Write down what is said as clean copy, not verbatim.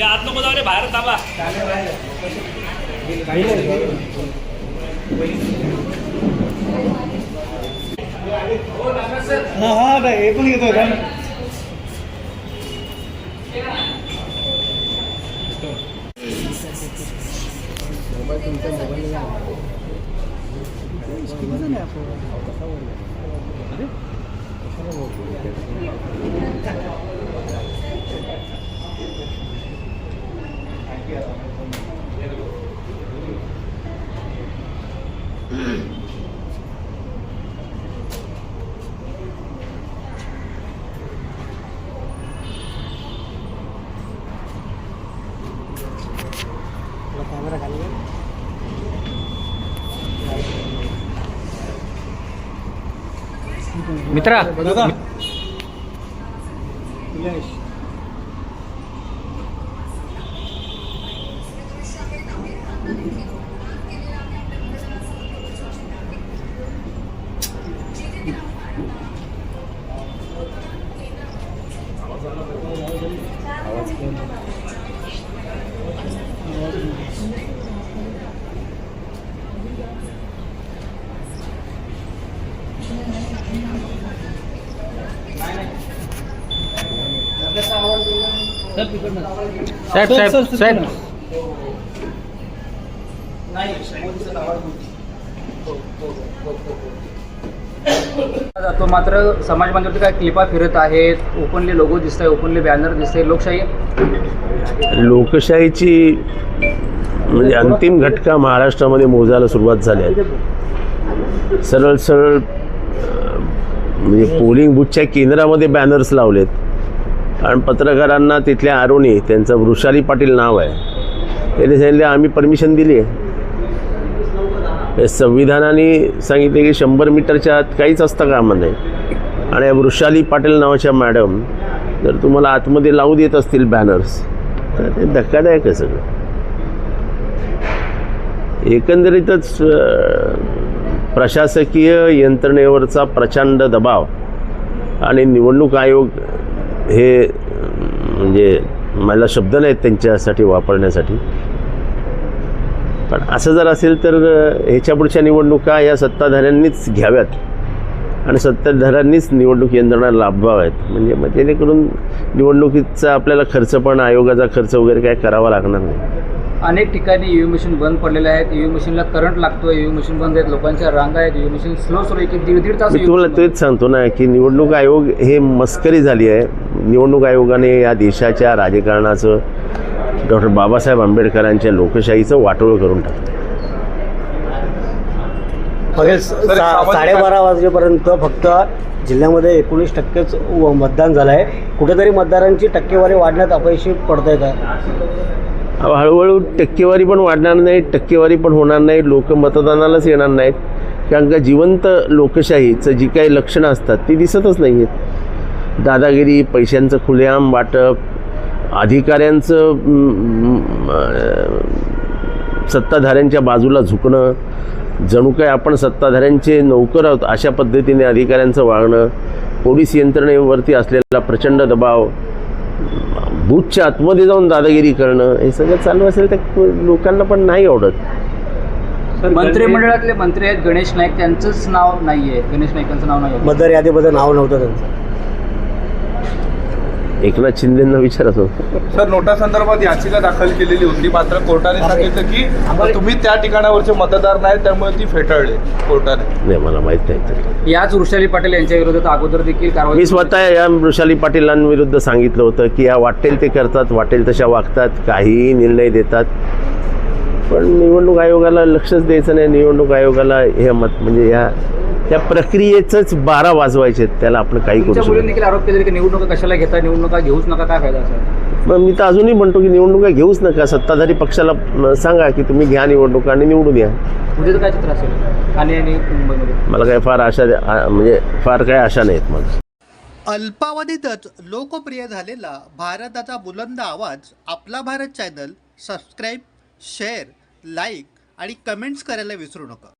आत नको जाऊ रे, बाहेर थांबा. हा हे पण येतोय का? कॅमेरा खाली मित्रा साहेब साहेब साहेब तो मात्र समाज बांधवांचे काय क्लिपा फिरत आहेत, ओपनली लोगो दिसत आहे, ओपनली बॅनर दिसते. लोकशाहीची म्हणजे अंतिम घटका महाराष्ट्रामध्ये मोजायला सुरुवात झाली आहे. सरळ सरळ म्हणजे पोलिंग बूथच्या केंद्रामध्ये बॅनर्स लावलेत आणि पत्रकारांना तिथल्या आरोनी, त्यांचं वृषाली पाटील नाव आहे, त्यांनी सांगितले आम्ही परमिशन दिली आहे. संविधानाने सांगितले की 100 मीटरच्या आत काहीच असतं कामा नाही. आणि वृषाली पाटील नावाच्या मॅडम जर तुम्हाला आतमध्ये लावू देत असतील बॅनर्स तर ते धक्कादायक आहे सगळं. एकंदरीतच प्रशासकीय यंत्रणेवरचा प्रचंड दबाव आणि निवडणूक आयोग हे म्हणजे मला शब्द नाहीत त्यांच्यासाठी वापरण्यासाठी. पण असं जर असेल तर ह्याच्या पुढच्या निवडणुका या सत्ताधाऱ्यांनीच घ्याव्यात आणि सत्ताधाऱ्यांनीच निवडणूक यंत्रणा लाभवाव्यात. म्हणजे मग जेणेकरून निवडणुकीचा आपल्याला खर्च पण आयोगाचा खर्च वगैरे काय करावा लागणार नाही. अनेक ठिकाणी ईव्हीएम मशीन बंद पडलेले आहेत, ईव्हीएम मशीनला करंट लागतोय, ईव्हीएम मशीन बंद आहेत, लोकांच्या रांगा आहेत, ईव्हीएम मशीन स्लो एक 1.5 तास. मी तुम्हाला तेच सांगतो ना की निवडणूक आयोग हे मस्करी झाली आहे. निवडणूक आयोगाने या देशाच्या राजकारणाचं, डॉक्टर बाबासाहेब आंबेडकरांच्या लोकशाहीचं वाटोळं करून टाकलं. 12:30 वाजेपर्यंत फक्त जिल्ह्यामध्ये 19% मतदान झालं आहे. कुठेतरी मतदारांची टक्केवारी वाढण्यात अपयशी पडतंय का? हळूहळू टक्केवारी पण वाढणार नाही, टक्केवारी पण होणार नाही, लोक मतदानालाच येणार नाहीत. कारण का जिवंत लोकशाहीचं जी काही लक्षणं असतात ती दिसतच नाही आहेत. दादागिरी, पैशांचं खुलेआम वाटप, अधिकाऱ्यांचं सत्ताधाऱ्यांच्या बाजूला झुकणं, जणू काय आपण सत्ताधाऱ्यांचे नौकर आहोत अशा पद्धतीने अधिकाऱ्यांचं वागणं, पोलीस यंत्रणेवरती असलेला प्रचंड दबाव, बूथच्या आतमध्ये जाऊन दादागिरी करणं, हे सगळं चालू असेल तर लोकांना पण नाही आवडत. मंत्रिमंडळातले मंत्री आहेत गणेश नाईक, त्यांचंच नाव नाही आहे, गणेश नाईकांचं नाव नाही आहे. मतदार यादीमध्ये नाव नव्हतं त्यांचं. एकनाथ शिंदेंना विचारत होतं. सर, नोटा संदर्भात याचिका दाखल केलेली होती, मात्र कोर्टाने सांगितलं की तुम्ही त्या ठिकाणावरचे मतदार नाही, त्यामुळे ती फेटाळली कोर्टाने. नाही, मला माहीत नाही. याच वृषाली पाटील यांच्या विरोधात अगोदर देखील कारवाई. मी स्वतः या वृषाली पाटीलांविरुद्ध सांगितलं होतं की या वाटेल ते करतात, वाटेल तशा वागतात, काहीही निर्णय देतात. पण निवडणूक आयोगाला लक्षच द्यायचं नाही. निवडणूक आयोगाला हे म्हणजे या त्या प्रक्रियेचंच 12 वाजवायचे, त्याला आपण काही करू शकतो. देखील आरोप केले की निवडणुका कशाला घेता, निवडणुका घेऊच नका, काय फायदा असेल? मग मी तर अजूनही म्हणतो की निवडणुका घेऊच नका. सत्ताधारी पक्षाला सांगा की तुम्ही घ्या निवडणुका आणि निवडून या. उद्याचं काय चित्र असेल ठाणे आणि मुंबईमध्ये? मला काय फार आशा म्हणजे फार काय आशा नाहीत मला. अल्पावधीतच लोकप्रिय झालेला भारताचा बुलंद आवाज आपला Bharat channel subscribe, share, like आणि कमेंट्स करायला विसरू नका.